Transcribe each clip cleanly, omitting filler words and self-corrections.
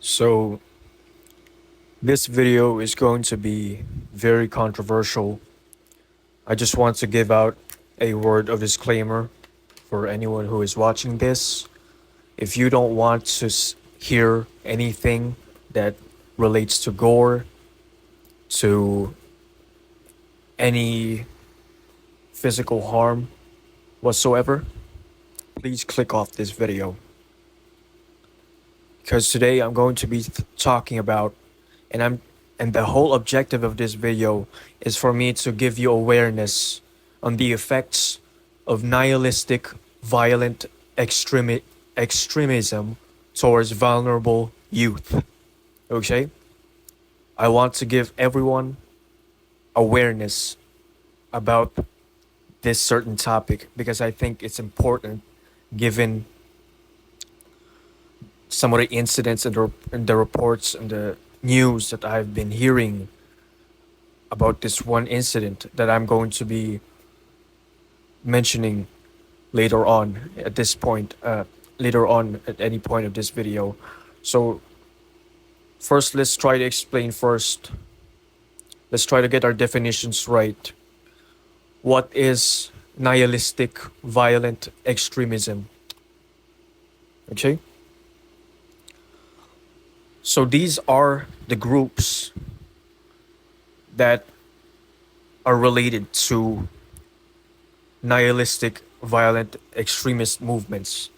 So, this video is going to be very controversial. I just want to give out a word of disclaimer for anyone who is watching this. If you don't want to hear anything that relates to gore, to any physical harm whatsoever, please click off this video. Because today I'm going to be talking about and the whole objective of this video is for me to give you awareness on the effects of nihilistic violent extremism towards vulnerable youth. Okay? I want to give everyone awareness about this certain topic because I think it's important given some of the incidents and the reports and the news that I've been hearing about this one incident that I'm going to be mentioning later on at this point, later on at any point of this video. So first, let's try to explain first. Let's try to get our definitions right. What is nihilistic violent extremism? Okay? So these are the groups that are related to nihilistic violent extremist movements.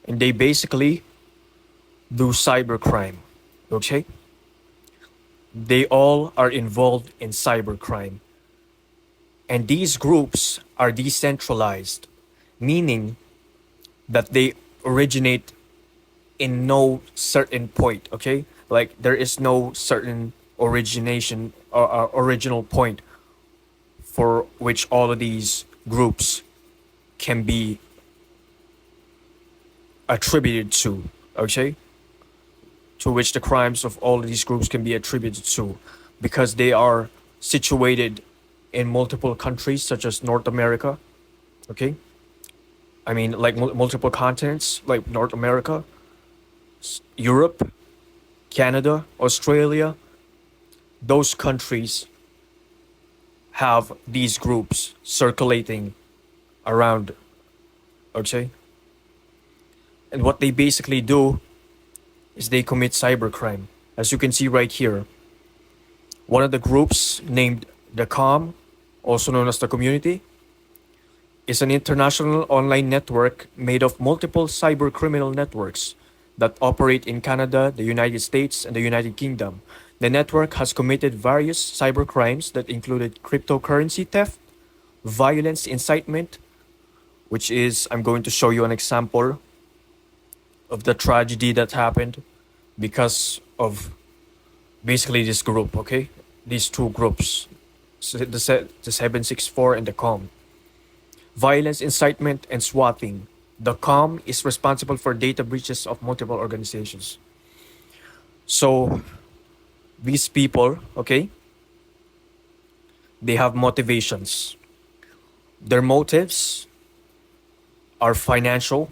And they basically do cybercrime. Okay? They all are involved in cybercrime. And these groups are decentralized, meaning that they originate in no certain point, okay? Like there is no certain origination or original point for which all of these groups can be attributed to, okay? To which the crimes of all of these groups can be attributed to, because they are situated in multiple countries such as North America, okay? I mean, like multiple continents, like North America, Europe, Canada, Australia. Those countries have these groups circulating around, okay? And what they basically do is they commit cybercrime. As you can see right here, one of the groups named the COM, also known as the Community, is an international online network made of multiple cyber criminal networks that operate in Canada, the United States, and the United Kingdom. The network has committed various cyber crimes that included cryptocurrency theft, violence incitement, which is, I'm going to show you an example of the tragedy that happened because of basically this group, okay? These two groups, the 764 and the COM. Violence incitement and swatting. The COM is responsible for data breaches of multiple organizations. So these people, okay, they have motivations. Their motives are financial,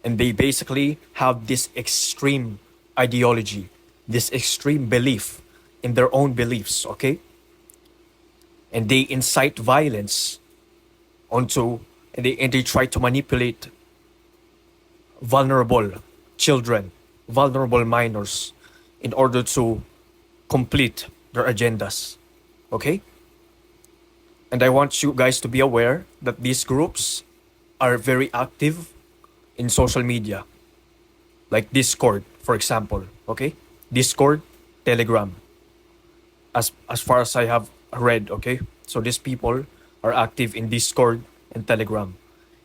and they basically have this extreme ideology, this extreme belief in their own beliefs, okay? And they incite violence onto and they try to manipulate vulnerable children, vulnerable minors, in order to complete their agendas. Okay? And I want you guys to be aware that these groups are very active in social media. Like Discord, for example. Okay? Discord, Telegram. As far as I have read, okay? So these people are active in Discord and Telegram,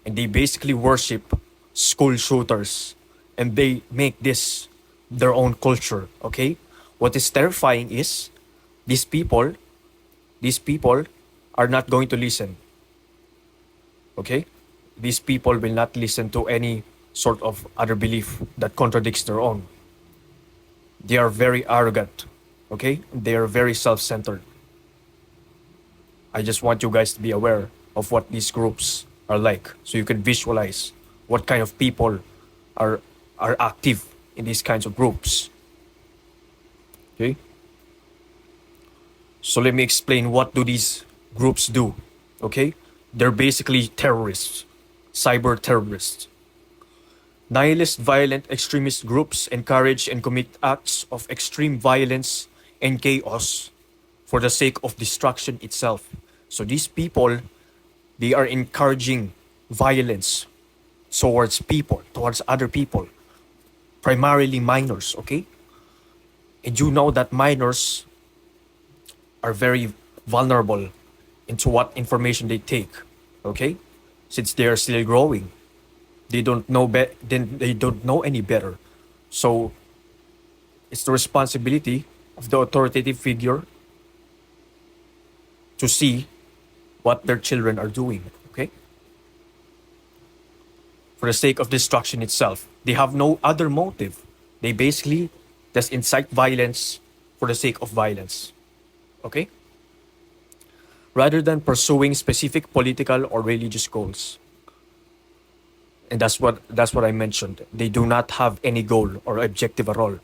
and they basically worship school shooters, and they make this their own culture, okay? What is terrifying is these people are not going to listen, okay? These people will not listen to any sort of other belief that contradicts their own. They are very arrogant, okay? They are very self-centered. I just want you guys to be aware of what these groups are like, so you can visualize what kind of people are active in these kinds of groups. Okay? So let me explain what do these groups do. Okay? They're basically terrorists, cyber terrorists. Nihilist violent extremist groups encourage and commit acts of extreme violence and chaos for the sake of destruction itself. So these people, they are encouraging violence towards people, towards other people, primarily minors, okay? And you know that minors are very vulnerable into what information they take, okay? Since they are still growing, they don't know then they don't know any better. So it's the responsibility of the authoritative figure to see what their children are doing, okay? For the sake of destruction itself. They have no other motive. They basically just incite violence for the sake of violence, okay? Rather than pursuing specific political or religious goals. And that's what I mentioned. They do not have any goal or objective at all.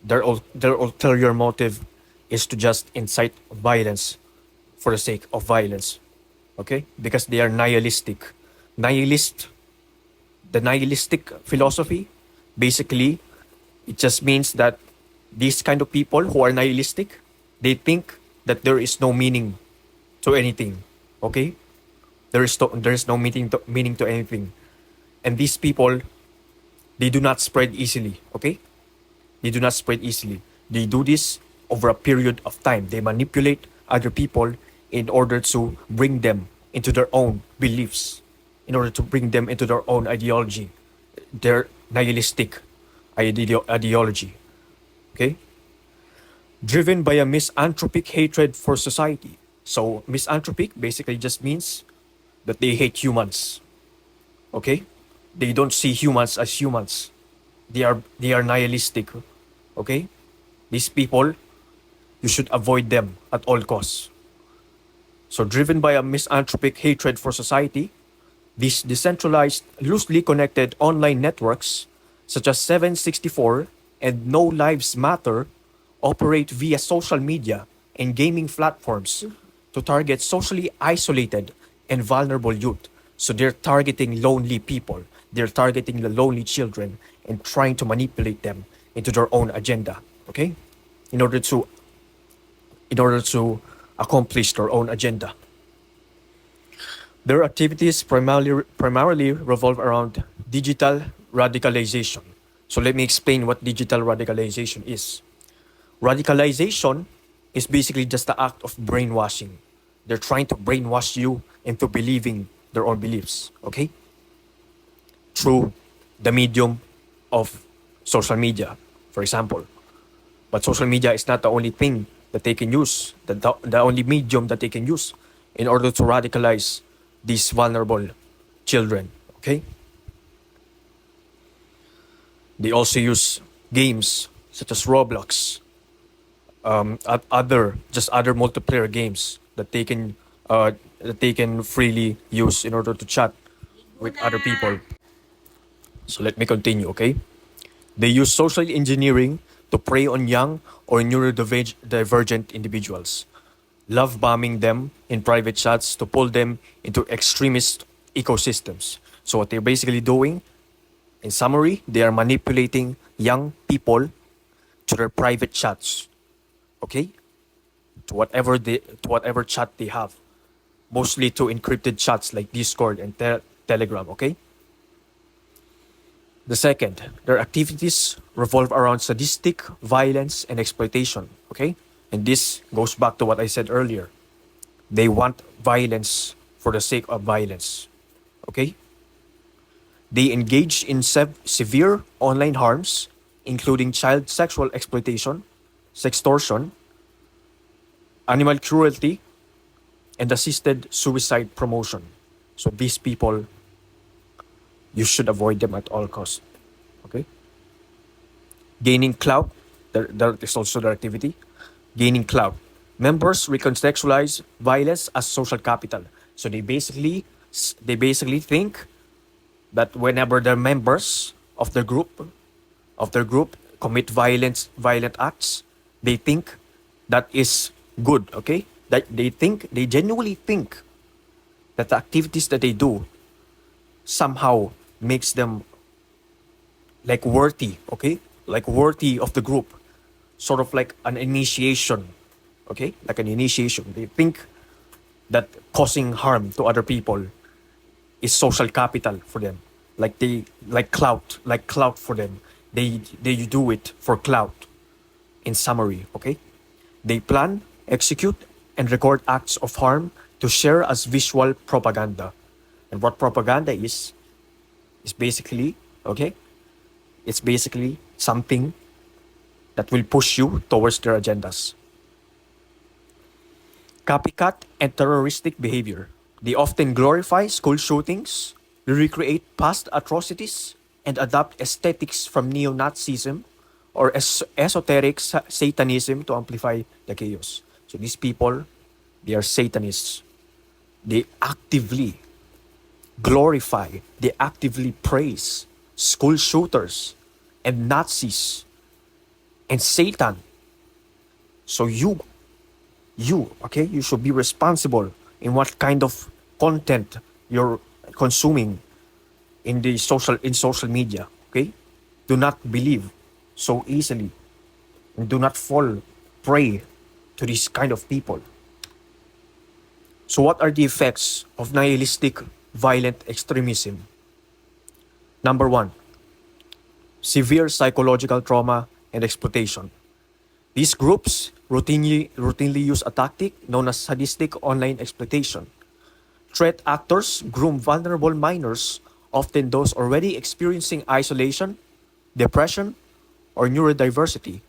Their ulterior motive is to just incite violence for the sake of violence. Okay? Because they are nihilistic. The nihilistic philosophy, basically, it just means that these kind of people who are nihilistic, they think that there is no meaning to anything. Okay? There is no meaning to anything. And these people, they do not spread easily, okay? They do not spread easily. They do this over a period of time. They manipulate other people in order to bring them into their own beliefs, in order to bring them into their own ideology, their nihilistic ideology, okay? Driven by a misanthropic hatred for society. So misanthropic basically just means that they hate humans, okay? They don't see humans as humans. They are nihilistic. Okay? These people, you should avoid them at all costs. So driven by a misanthropic hatred for society, these decentralized, loosely connected online networks such as 764 and No Lives Matter operate via social media and gaming platforms to target socially isolated and vulnerable youth. So they're targeting lonely people. They're targeting the lonely children and trying to manipulate them into their own agenda, okay? In order to accomplish their own agenda. Their activities primarily revolve around digital radicalization. So let me explain what digital radicalization is. Radicalization is basically just the act of brainwashing. They're trying to brainwash you into believing their own beliefs, okay? Through the medium of social media, for example. But social media is not the only thing that they can use, the only medium that they can use in order to radicalize these vulnerable children, okay? They also use games such as Roblox, other multiplayer games that they can freely use in order to chat with other people. So let me continue, okay? They use social engineering to prey on young or neurodivergent individuals, love bombing them in private chats to pull them into extremist ecosystems. So what they're basically doing, in summary, they are manipulating young people to their private chats, okay? To whatever chat they have, mostly to encrypted chats like Discord and Telegram, okay? The second, their activities revolve around sadistic violence and exploitation, okay? And this goes back to what I said earlier. They want violence for the sake of violence, okay? They engage in severe online harms, including child sexual exploitation, sextortion, animal cruelty, and assisted suicide promotion. So these people, you should avoid them at all costs. Okay? Gaining clout, that is also their activity. Gaining clout. Members recontextualize violence as social capital. So they basically think that whenever the members of the group, of their group commit violent acts, they think that is good, okay? That they genuinely think that the activities that they do somehow makes them like worthy, okay? Like worthy of the group. Sort of like an initiation, okay? Like an initiation. They think that causing harm to other people is social capital for them. Like they like clout for them. They do it for clout. In summary, okay? They plan, execute, and record acts of harm to share as visual propaganda. And what propaganda is basically, okay? It's basically something that will push you towards their agendas. Copycat and terroristic behavior. They often glorify school shootings, recreate past atrocities, and adopt aesthetics from neo-Nazism or esoteric Satanism to amplify the chaos. So these people, they are Satanists. They actively glorify, they actively praise school shooters and Nazis and Satan. So okay, you should be responsible in what kind of content you're consuming in social media, okay? Do not believe so easily and do not fall prey to these kind of people. So what are the effects of nihilistic violent extremism? Number 1, severe psychological trauma and exploitation. These groups routinely use a tactic known as sadistic online exploitation. Threat actors groom vulnerable minors, often those already experiencing isolation, depression, or neurodiversity,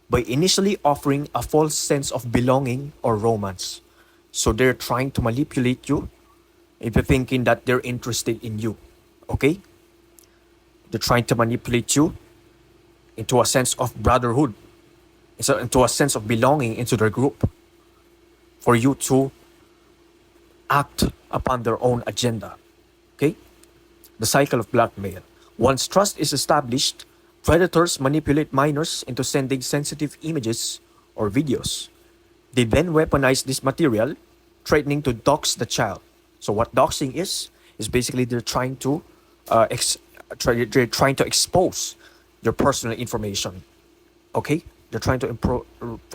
by initially offering a false sense of belonging or romance. So they're trying to manipulate you into thinking that they're interested in you, okay? They're trying to manipulate you into a sense of brotherhood, into a sense of belonging into their group, for you to act upon their own agenda, okay? The cycle of blackmail. Once trust is established, predators manipulate minors into sending sensitive images or videos. They then weaponize this material, threatening to dox the child. So what doxing is basically they're trying to expose your personal information. Okay? They're trying to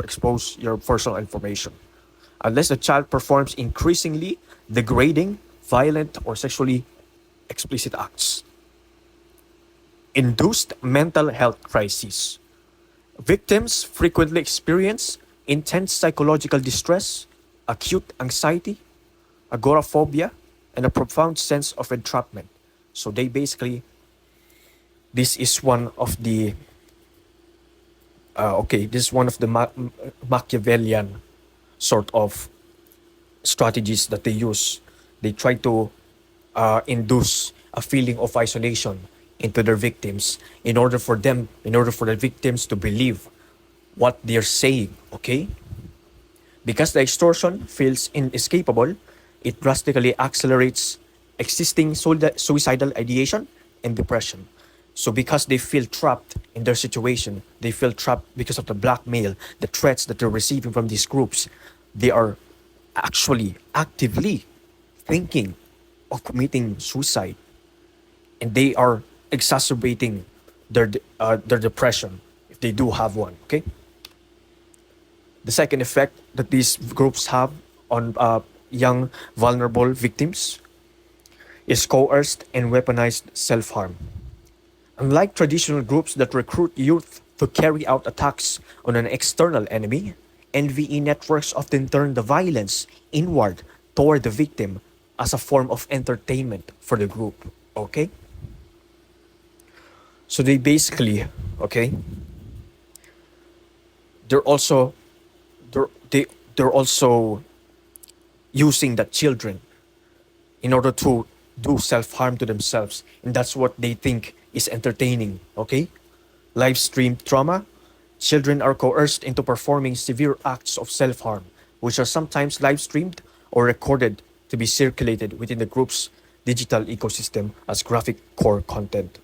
expose your personal information. Unless the child performs increasingly degrading, violent, or sexually explicit acts. Induced mental health crises. Victims frequently experience intense psychological distress, acute anxiety, agoraphobia, and a profound sense of entrapment. So they basically, this is one of the Machiavellian sort of strategies that they use. They try to induce a feeling of isolation into their victims in order for the victims to believe what they're saying, okay? Because the extortion feels inescapable, it drastically accelerates existing suicidal ideation and depression. So because they feel trapped in their situation, they feel trapped because of the blackmail, the threats that they're receiving from these groups, they are actually actively thinking of committing suicide. And they are exacerbating their depression if they do have one, okay? The second effect that these groups have on young vulnerable victims is coerced and weaponized self-harm. Unlike traditional groups that recruit youth to carry out attacks on an external enemy, NVE networks often turn the violence inward toward the victim as a form of entertainment for the group, okay? So they basically, okay, they're also using the children in order to do self-harm to themselves, and that's what they think is entertaining, okay? Live streamed trauma. Children are coerced into performing severe acts of self-harm, which are sometimes live streamed or recorded to be circulated within the group's digital ecosystem as graphic gore content.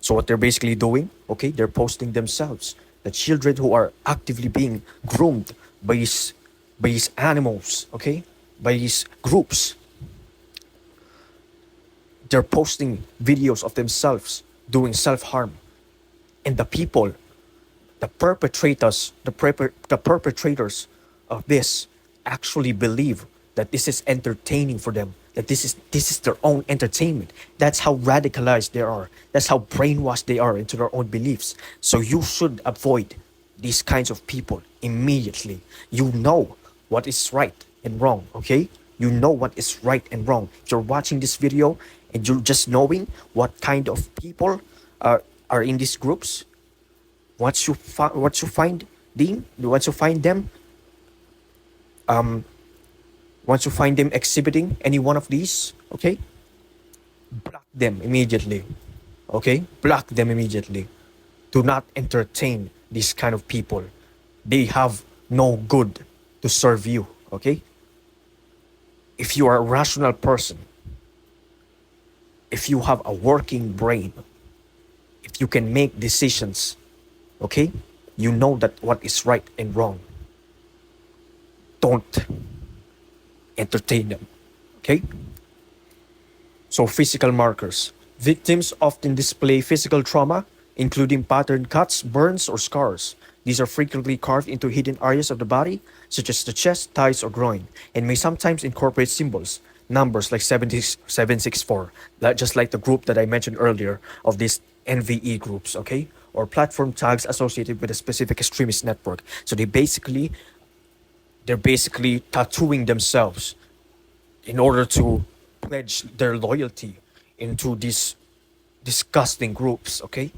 So what they're basically doing, okay, they're posting themselves. The children who are actively being groomed by these animals, okay, by these groups, they're posting videos of themselves doing self-harm. And the people, the perpetrators of this actually believe that this is entertaining for them, that this is their own entertainment. That's how radicalized they are. That's how brainwashed they are into their own beliefs. So you should avoid these kinds of people immediately. You know what is right and wrong, okay? You know what is right and wrong. If you're watching this video and you're just knowing what kind of people are in these groups, once you find them, once you find them exhibiting any one of these, okay, block them immediately. Okay, block them immediately. Do not entertain these kind of people. They have no good to serve you. Okay. If you are a rational person, if you have a working brain, if you can make decisions, okay, you know that what is right and wrong. Don't entertain them, okay? So physical markers. Victims often display physical trauma, including patterned cuts, burns, or scars. These are frequently carved into hidden areas of the body, such as the chest, thighs, or groin, and may sometimes incorporate symbols, numbers like 764, just like the group that I mentioned earlier of these NVE groups, okay? Or platform tags associated with a specific extremist network. So they're basically tattooing themselves in order to pledge their loyalty into these disgusting groups, okay?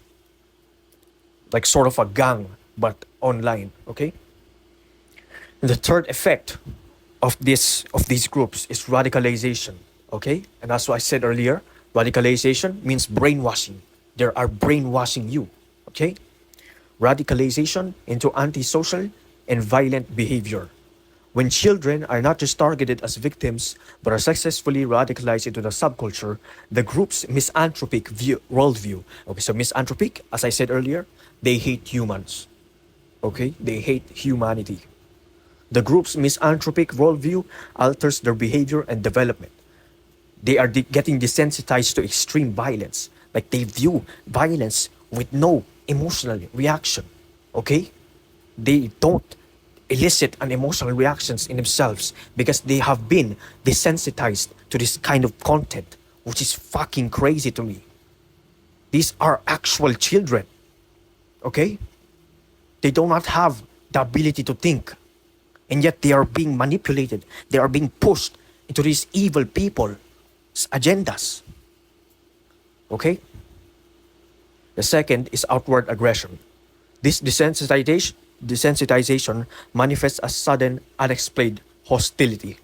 Like sort of a gang, but online, okay? And the third effect of these groups is radicalization, okay? And that's what I said earlier. Radicalization means brainwashing. They are brainwashing you, okay? Radicalization into antisocial and violent behavior. When children are not just targeted as victims, but are successfully radicalized into the subculture, the group's misanthropic worldview. Okay, so misanthropic, as I said earlier, they hate humans. Okay, they hate humanity. The group's misanthropic worldview alters their behavior and development. They are getting desensitized to extreme violence. Like they view violence with no emotional reaction. Okay, they don't elicit an emotional reactions in themselves because they have been desensitized to this kind of content, which is fucking crazy to me. These are actual children, okay? They do not have the ability to think, and yet they are being manipulated. They are being pushed into these evil people's agendas, okay? The second is outward aggression. This desensitization manifests as sudden, unexplained hostility.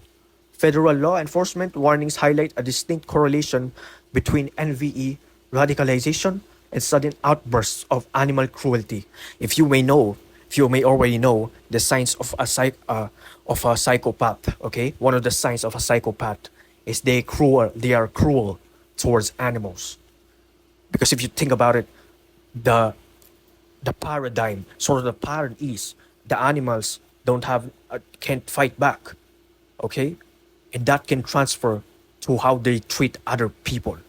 Federal law enforcement warnings highlight a distinct correlation between NVE radicalization and sudden outbursts of animal cruelty. If you may already know the signs of a psychopath, okay? One of the signs of a psychopath is they are cruel towards animals. Because if you think about it, the paradigm, sort of the pattern is the animals can't fight back, okay? And that can transfer to how they treat other people,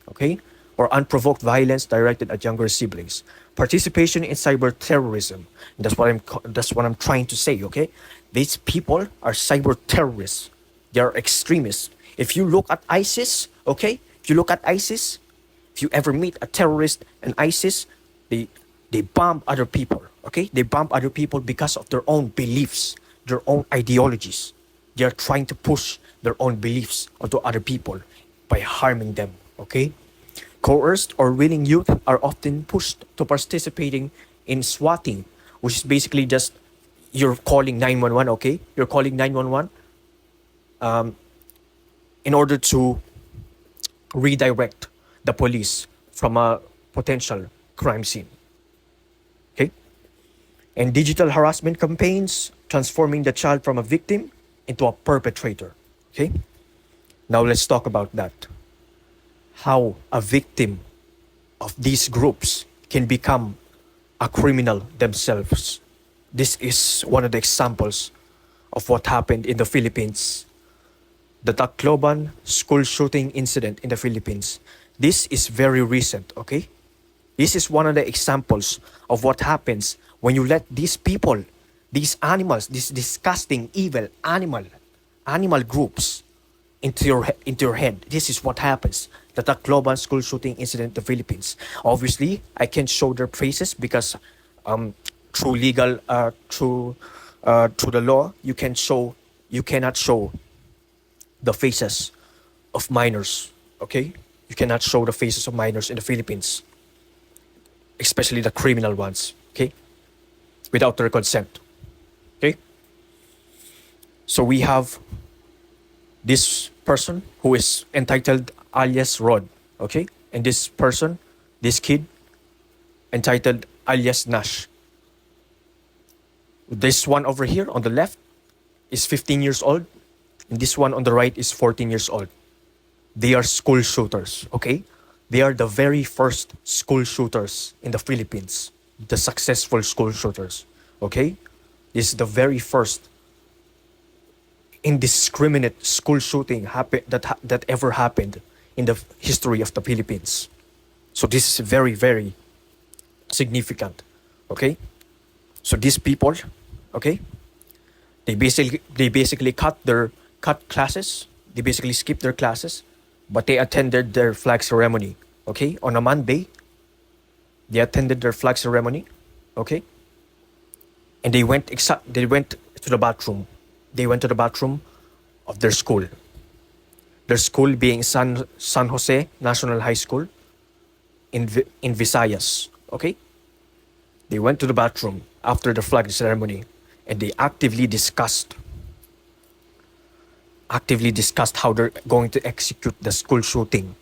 okay? Or unprovoked violence directed at younger siblings. Participation in cyber terrorism. That's what I'm trying to say, okay? These people are cyber terrorists. They are extremists. If you look at ISIS, okay? If you ever meet a terrorist and ISIS, they bomb other people, okay? They bomb other people because of their own beliefs, their own ideologies. They are trying to push their own beliefs onto other people by harming them, okay? Coerced or willing youth are often pushed to participating in swatting, which is basically just you're calling 911, okay? You're calling 911 in order to redirect the police from a potential crime scene. Okay? And digital harassment campaigns, transforming the child from a victim into a perpetrator. Okay? Now let's talk about that. How a victim of these groups can become a criminal themselves. This is one of the examples of what happened in the Philippines. The Tacloban school shooting incident in the Philippines. This is very recent, okay? This is one of the examples of what happens when you let these people, these animals, these disgusting, evil animal groups into your head. This is what happens. The Tacloban school shooting incident in the Philippines. Obviously, I can't show their faces because through the law, you cannot show the faces of minors. Okay, you cannot show the faces of minors in the Philippines, especially the criminal ones. Okay, without their consent. Okay, so we have this person who is entitled alias Rod. Okay, and this person, this kid, entitled alias Nash. This one over here on the left is 15 years old, and this one on the right is 14 years old. They are school shooters, okay? They are the very first school shooters in the Philippines, the successful school shooters, okay? This is the very first indiscriminate school shooting that ever happened in the history of the Philippines. So this is very, very significant, okay? So these people, okay, they basically cut classes. They basically skipped their classes, but they attended their flag ceremony. Okay, on a Monday, they attended their flag ceremony. Okay, and they went to the bathroom. They went to the bathroom of their school. Their school being San Jose National High School in Visayas. Okay, they went to the bathroom after the flag ceremony, and they actively discussed how they're going to execute the school shooting.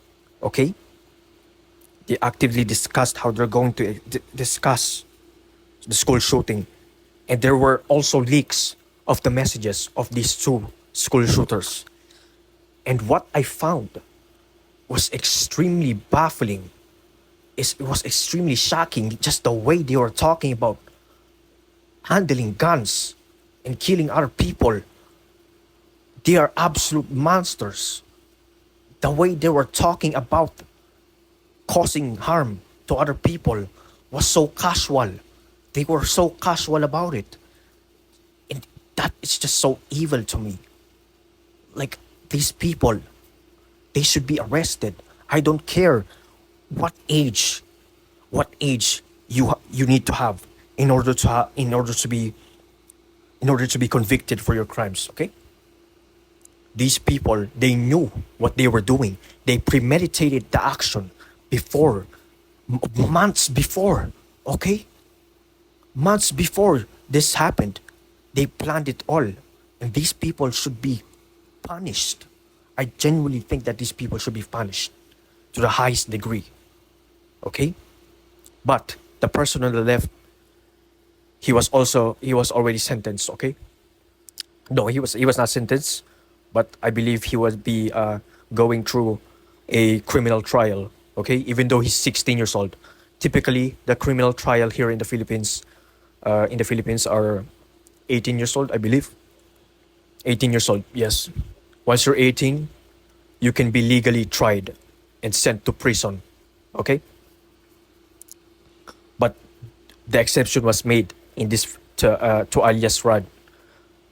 Okay, they actively discussed how they're going to discuss the school shooting, and there were also leaks of the messages of these two school shooters. And what I found was extremely baffling. It was extremely shocking, just the way they were talking about handling guns and killing other people. They are absolute monsters. The way they were talking about causing harm to other people was so casual. They were so casual about it. And that is just so evil to me. Like, these people, they should be arrested. I don't care what age you need to have in order to be convicted for your crimes, okay? These people, they knew what they were doing. They premeditated the action before, months before, okay? Months before this happened, they planned it all. And these people should be punished. I genuinely think that these people should be punished to the highest degree, okay? But the person on the left, he was already sentenced, okay? No, he was not sentenced, but I believe he would be going through a criminal trial, okay? Even though he's 16 years old. Typically, the criminal trial here in the Philippines are 18 years old, I believe. 18 years old, yes. Once you're 18, you can be legally tried and sent to prison, okay? But the exception was made in this to alias Rad,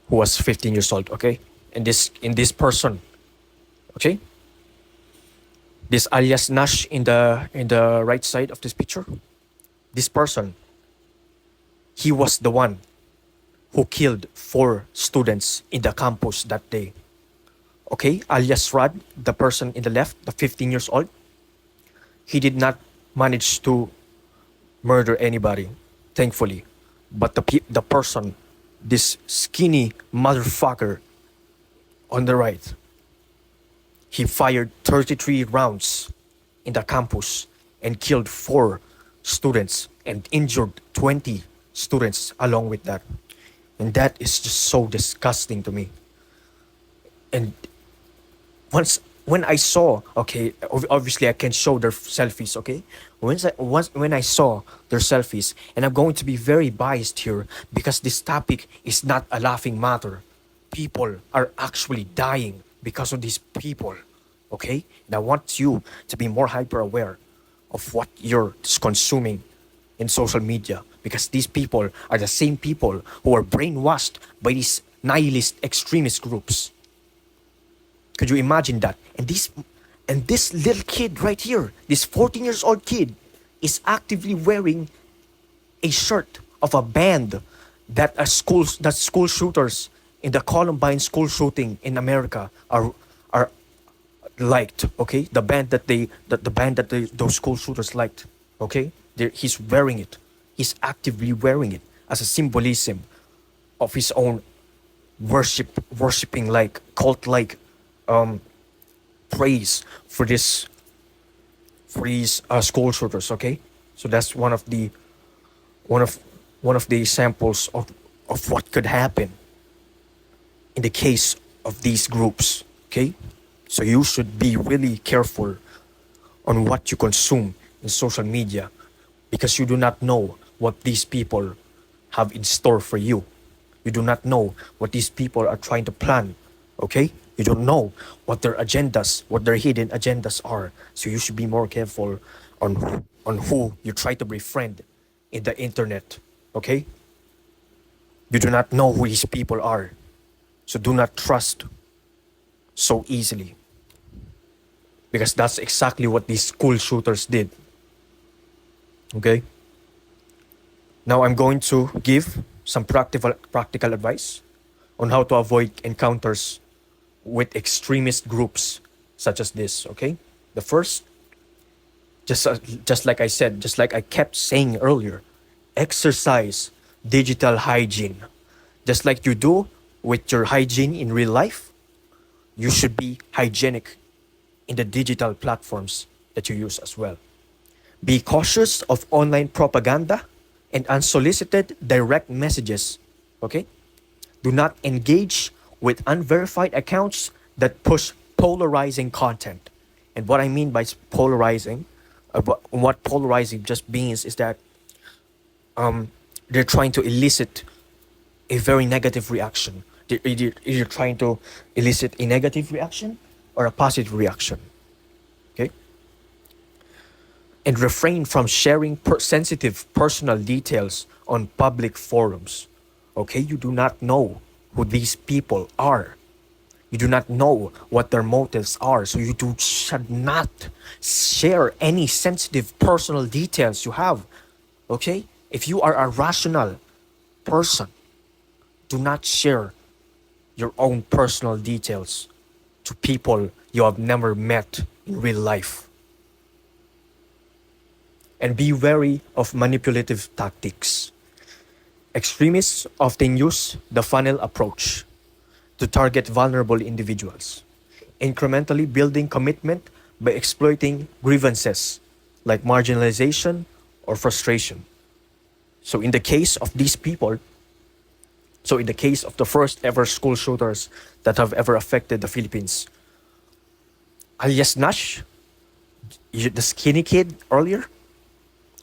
who was 15 years old, okay? In this person, okay? This alias Nash in the right side of this picture, this person, he was the one who killed 4 students in the campus that day. Okay, alias Rad, the person in the left, the 15 years old, he did not manage to murder anybody, thankfully. But the person, this skinny motherfucker on the right, he fired 33 rounds in the campus and killed 4 students and injured 20 students along with that. And that is just so disgusting to me. And once when I saw, okay, obviously I can show their selfies, okay? When I saw their selfies, and I'm going to be very biased here because this topic is not a laughing matter. People are actually dying because of these people, okay? And I want you to be more hyper aware of what you're consuming in social media, because these people are the same people who are brainwashed by these nihilist extremist groups. Could you imagine that? And this little kid right here, this 14 years old kid, is actively wearing a shirt of a band that school shooters in the Columbine school shooting in America are liked. Okay, the band that those school shooters liked. Okay, he's wearing it. He's actively wearing it as a symbolism of his own worshiping like cult like praise for these school shooters. Okay, so that's one of one of the examples of what could happen in the case of these groups. Okay, so you should be really careful on what you consume in social media, because you do not know what these people have in store for you. You do not know what these people are trying to plan. Okay, you don't know what their agendas, what their hidden agendas are. So you should be more careful on who you try to befriend in the internet. Okay, you do not know who these people are, so do not trust so easily, because that's exactly what these school shooters did. Okay, now I'm going to give some practical advice on how to avoid encounters with extremist groups such as this. Okay, the first, just like I said, just like I kept saying earlier, exercise digital hygiene. Just like you do with your hygiene in real life, you should be hygienic in the digital platforms that you use as well. Be cautious of online propaganda and unsolicited direct messages. Okay? Do not engage with unverified accounts that push polarizing content. And what I mean by polarizing, what polarizing just means is that they're trying to elicit a very negative reaction. They're either trying to elicit a negative reaction or a positive reaction. Okay? And refrain from sharing sensitive personal details on public forums. Okay? You do not know who these people are. You do not know what their motives are. So should not share any sensitive personal details you have. Okay? If you are a rational person, do not share your own personal details to people you have never met in real life. And be wary of manipulative tactics. Extremists often use the funnel approach to target vulnerable individuals, incrementally building commitment by exploiting grievances like marginalization or frustration. So in the case of these people, in the case of the first ever school shooters that have ever affected the Philippines, alias Nash, the skinny kid earlier,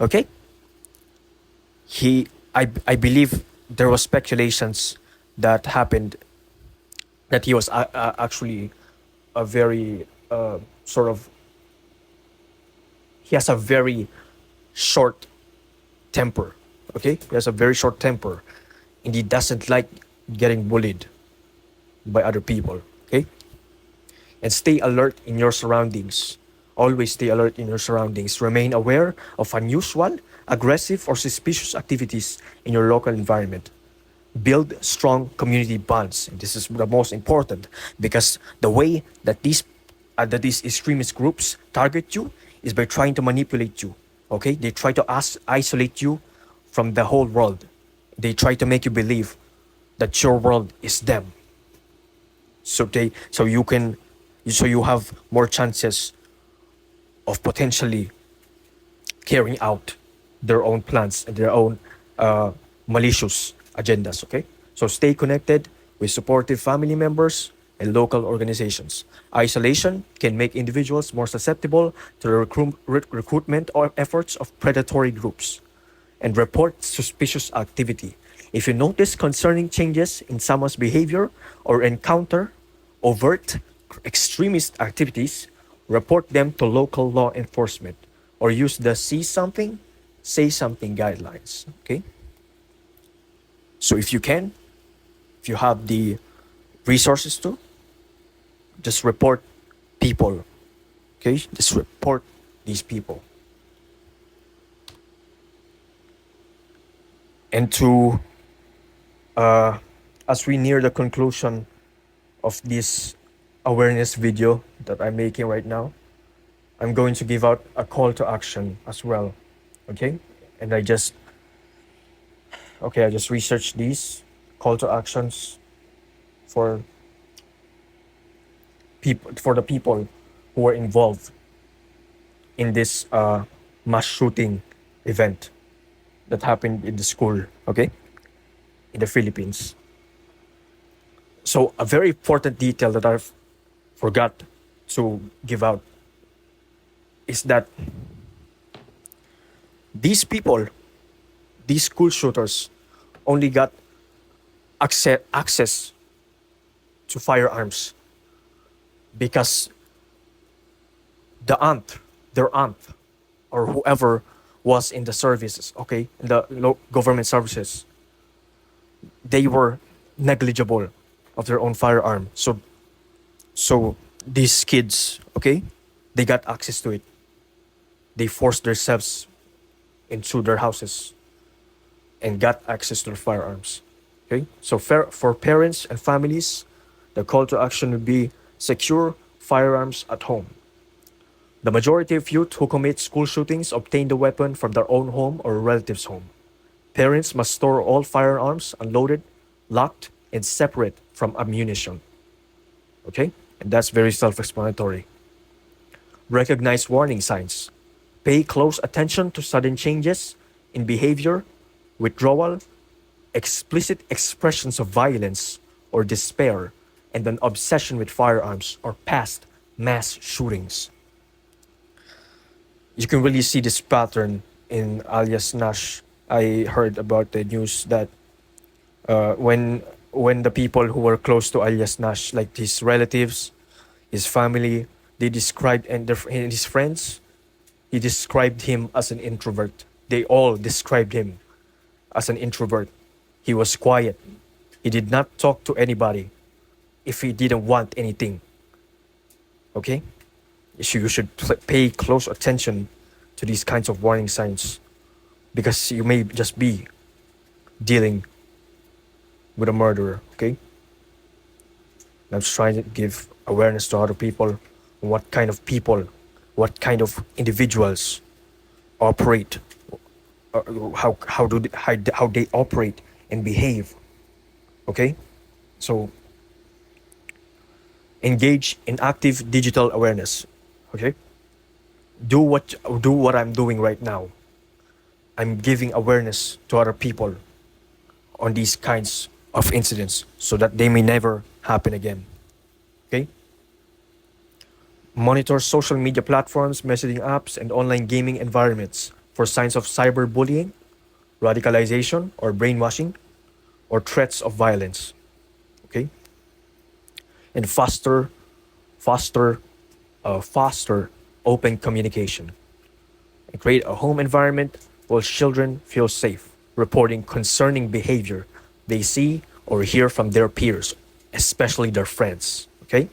okay? I believe there was speculations that happened that he was actually a very he has a very short temper, okay? He has a very short temper, and he doesn't like getting bullied by other people, okay? And stay alert in your surroundings. Always stay alert in your surroundings. Remain aware of unusual, aggressive, or suspicious activities in your local environment. Build strong community bonds. And this is the most important, because the way that these extremist groups target you is by trying to manipulate you, okay? They try to isolate you from the whole world. They try to make you believe that your world is them. So you have more chances of potentially carrying out their own plans and their own malicious agendas, okay? So stay connected with supportive family members, and local organizations. Isolation can make individuals more susceptible to the recruitment or efforts of predatory groups. And report suspicious activity. If you notice concerning changes in someone's behavior or encounter overt extremist activities, report them to local law enforcement or use the see something, say something guidelines. Okay? So if you can, if you have the resources to, just report people. Okay? Just report these people. And to, as we near the conclusion of this awareness video that I'm making right now, I'm going to give out a call to action as well. Okay? And I just researched these call to actions for the people who were involved in this mass shooting event that happened in the school, okay, in the Philippines. So a very important detail that I've forgot to give out is that these people, these school shooters, only got access to firearms because their aunt, or whoever was in the services, okay, in the government services, they were negligible of their own firearm. So these kids, okay, they got access to it. They forced themselves into their houses and got access to their firearms. Okay, so for parents and families, the call to action would be secure firearms at home. The majority of youth who commit school shootings obtain the weapon from their own home or a relative's home. Parents must store all firearms unloaded, locked, and separate from ammunition. Okay? And that's very self-explanatory. Recognize warning signs. Pay close attention to sudden changes in behavior, withdrawal, explicit expressions of violence or despair, and an obsession with firearms or past mass shootings. You can really see this pattern in alias Nash. I heard about the news that when the people who were close to alias Nash, like his relatives, his family, they described, and his friends, he described him as an introvert. They all described him as an introvert. He was quiet. He did not talk to anybody if he didn't want anything. Okay? So you should pay close attention to these kinds of warning signs, because you may just be dealing with a murderer, okay? I'm just trying to give awareness to other people, what kind of individuals operate, how they operate and behave, okay? So engage in active digital awareness, okay? Do what I'm doing right now. I'm giving awareness to other people on these kinds of incidents so that they may never happen again. Okay? Monitor social media platforms, messaging apps, and online gaming environments for signs of cyberbullying, radicalization or brainwashing, or threats of violence. Okay? And foster open communication. And create a home environment where children feel safe, reporting concerning behavior they see or hear from their peers, especially their friends. Okay?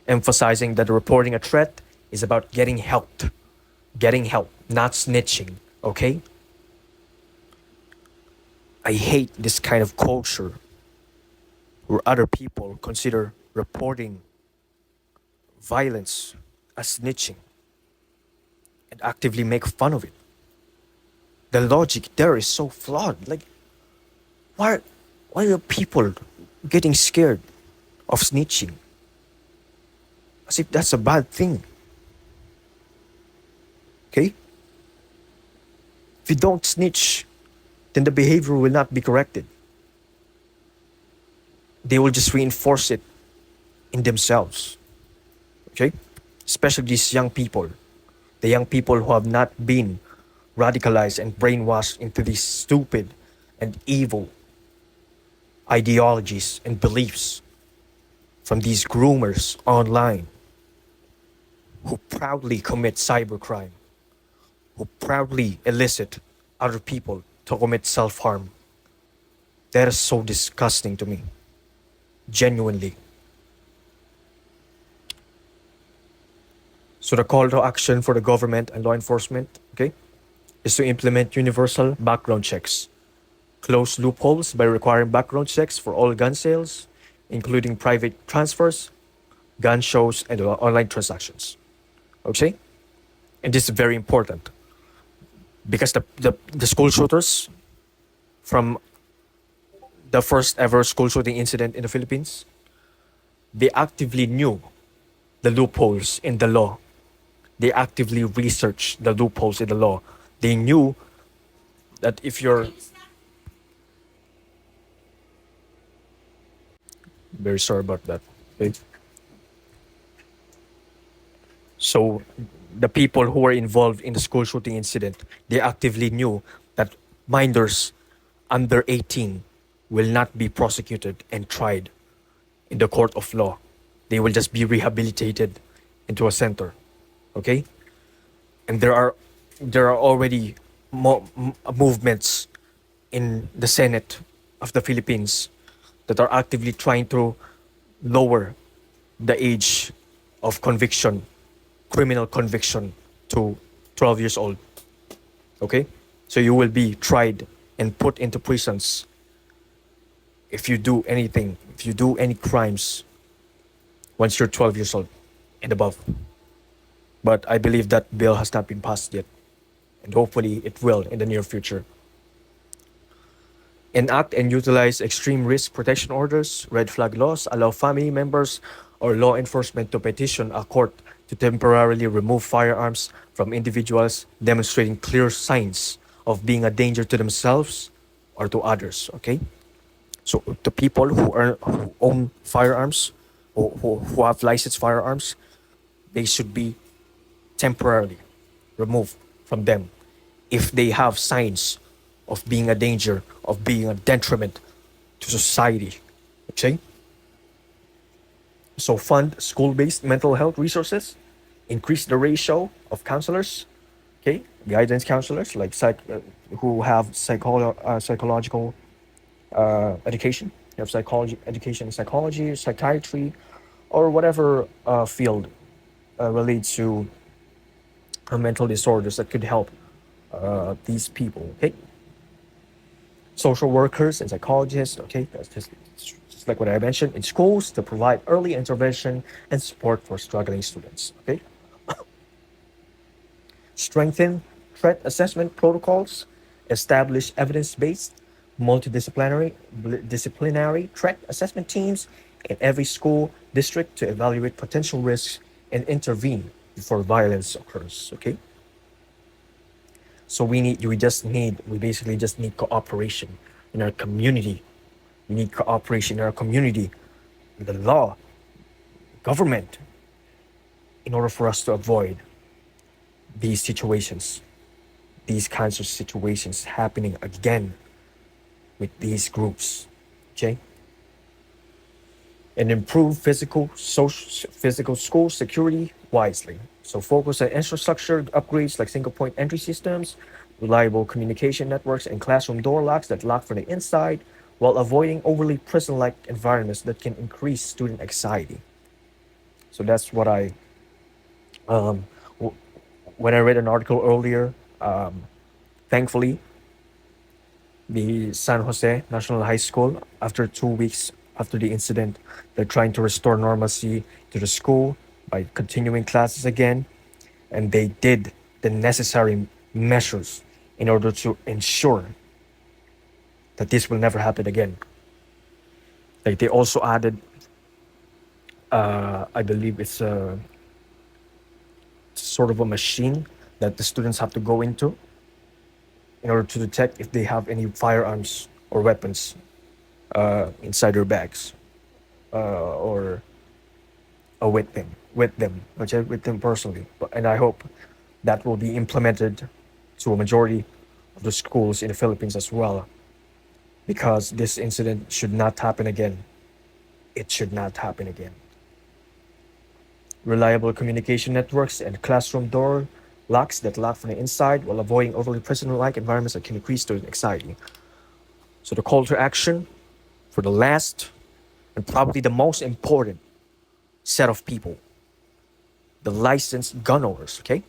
Emphasizing that reporting a threat is about getting help, not snitching. Okay? I hate this kind of culture where other people consider reporting violence as snitching and actively make fun of it. The logic there is so flawed. Like, why are people getting scared of snitching? As if that's a bad thing. Okay? If you don't snitch, then the behavior will not be corrected. They will just reinforce it in themselves. Okay, especially these young people, the young people who have not been radicalized and brainwashed into these stupid and evil ideologies and beliefs from these groomers online who proudly commit cybercrime, who proudly elicit other people to commit self-harm. That is so disgusting to me, genuinely. So the call to action for the government and law enforcement, okay, is to implement universal background checks, close loopholes by requiring background checks for all gun sales, including private transfers, gun shows, and online transactions. Okay? And this is very important because the school shooters from the first ever school shooting incident in the Philippines, they actively knew the loopholes in the law. They actively researched the loopholes in the law. They knew that if you're very sorry about that. Okay? So the people who were involved in the school shooting incident, they actively knew that minors under 18 will not be prosecuted and tried in the court of law. They will just be rehabilitated into a center. Okay? And there are already movements in the Senate of the Philippines that are actively trying to lower the age of conviction, criminal conviction, to 12 years old. Okay? So you will be tried and put into prisons if you do anything, if you do any crimes once you're 12 years old and above. But I believe that bill has not been passed yet, and hopefully it will in the near future. Enact and utilize extreme risk protection orders, red flag laws, allow family members or law enforcement to petition a court to temporarily remove firearms from individuals demonstrating clear signs of being a danger to themselves or to others. Okay? So the people who own firearms, who have licensed firearms, they should be temporarily removed from them if they have signs of being a danger, of being a detriment to society. Okay? So fund school-based mental health resources, increase the ratio of counselors, okay, guidance counselors like who have psychological education. You have psychology education, psychology, psychiatry, or whatever field relates to mental disorders that could help these people. Okay, social workers and psychologists. Okay, that's just like what I mentioned in schools to provide early intervention and support for struggling students. Okay, strengthen threat assessment protocols, establish evidence-based disciplinary threat assessment teams in every school district to evaluate potential risks and intervene before violence occurs. Okay, so we basically just need cooperation in our community. We need cooperation in our community, the law, government, in order for us to avoid these situations, these kinds of situations happening again with these groups. Okay? And improve physical school security wisely. So focus on infrastructure upgrades like single point entry systems, reliable communication networks, and classroom door locks that lock from the inside, while avoiding overly prison-like environments that can increase student anxiety. So that's what when I read an article earlier, thankfully, the San Jose National High School, after 2 weeks after the incident, they're trying to restore normalcy to the school by continuing classes again. And they did the necessary measures in order to ensure that this will never happen again. Like they also added, I believe it's a sort of a machine that the students have to go into in order to detect if they have any firearms or weapons inside their bags, or okay, with them personally. And I hope that will be implemented to a majority of the schools in the Philippines as well, because this incident should not happen again. It should not happen again. Reliable communication networks and classroom door locks that lock from the inside while avoiding overly prison-like environments that can increase student anxiety. So the call to action for the last and probably the most important set of people, the licensed gun owners, okay?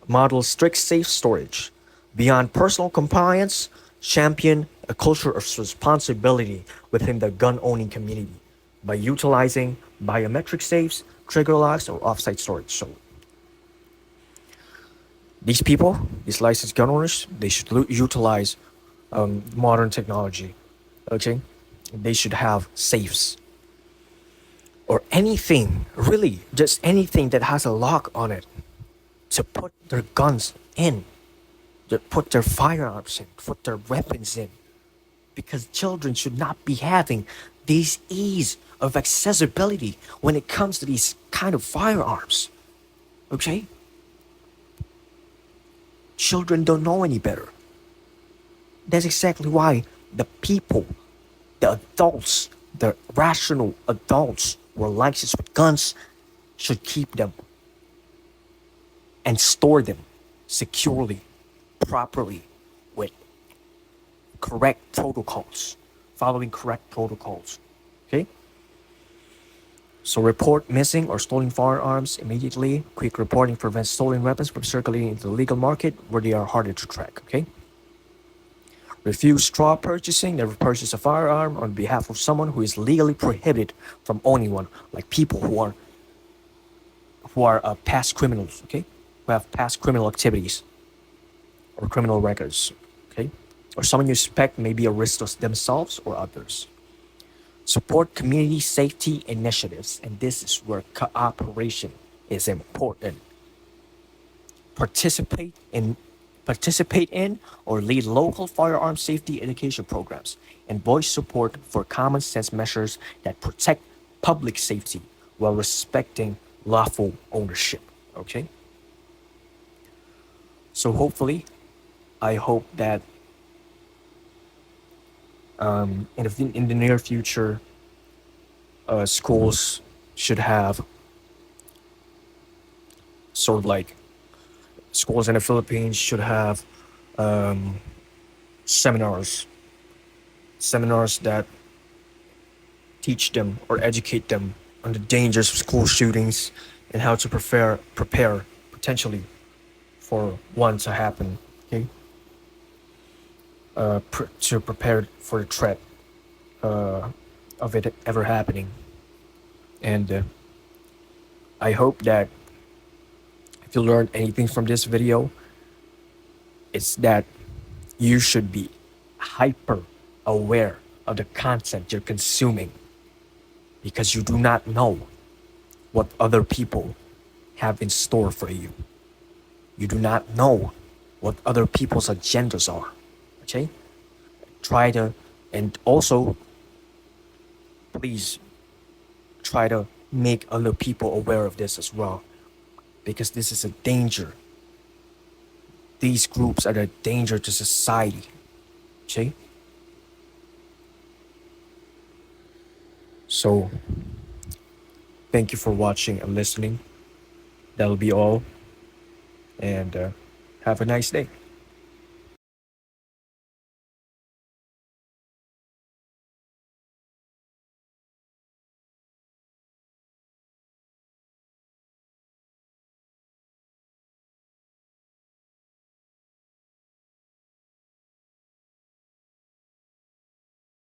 Model strict safe storage. Beyond personal compliance, champion a culture of responsibility within the gun owning community by utilizing biometric safes, trigger locks, or offsite storage. So these people, these licensed gun owners, they should utilize modern technology. Okay, they should have safes or anything, really, just anything that has a lock on it to put their guns in, to put their firearms in, put their weapons in, because children should not be having this ease of accessibility when it comes to these kind of firearms. Okay? Children don't know any better. That's exactly why the people, the adults, the rational adults who are licensed with guns should keep them and store them securely, properly, with correct protocols, following correct protocols. Okay? So report missing or stolen firearms immediately. Quick reporting prevents stolen weapons from circulating into the legal market where they are harder to track. Okay? Refuse straw purchasing. Never purchase a firearm on behalf of someone who is legally prohibited from owning one, like people who are past criminals. Okay, who have past criminal activities or criminal records. Okay, or someone you suspect may be a risk to themselves or others. Support community safety initiatives, and this is where cooperation is important. Participate in or lead local firearm safety education programs and voice support for common sense measures that protect public safety while respecting lawful ownership. Okay? So hopefully, I hope that in the near future, schools should have sort of like schools in the Philippines should have seminars that teach them or educate them on the dangers of school shootings and how to prepare potentially for one to happen. Okay, to prepare for the threat of it ever happening, and I hope that if you learned anything from this video, it's that you should be hyper aware of the content you're consuming, because you do not know what other people have in store for you. You do not know what other people's agendas are. Okay? And also, please try to make other people aware of this as well, because this is a danger. These groups are a danger to society. Okay? So, thank you for watching and listening. That'll be all. And have a nice day.